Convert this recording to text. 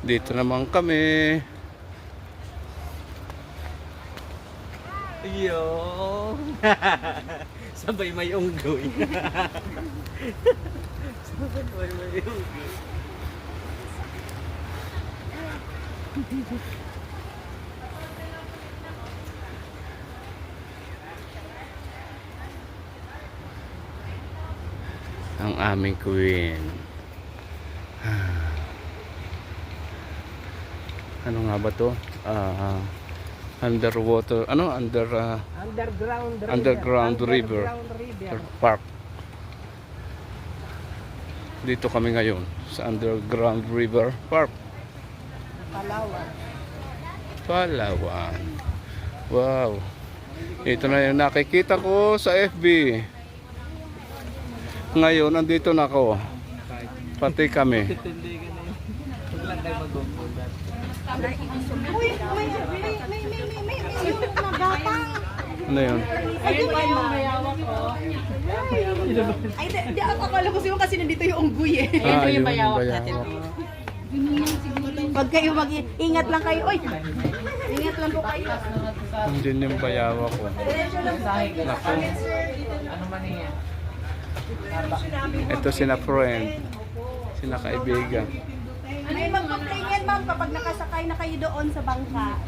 Dito naman kami. Yo. Sabay may unggoy. Sabay may unggoy. Ang aming queen. Ano nga ba to? Underwater, underground river park. Dito kami ngayon sa underground river park. Palawan. Wow. Ito na yung nakikita ko sa FB. Ngayon, nandito na ako. Pati kami. Titindigan na yun. Huwag lang kayo magbubulan. Uy, may nagatang. Ano yun? Ayun ba yung mayawak ko? Ay, di ako akala ko siya kasi nandito yung unggoy eh. Ah, yung bayawak. Huwag kayo mag-ingat lang kayo. Uy, ingat lang po kayo. Nandiyan yung bayawak ko. Naku. Ito sina friend. Sina kaibigan. May magpa-play yan, ma'am, kapag nakasakay na kayo doon sa bangka.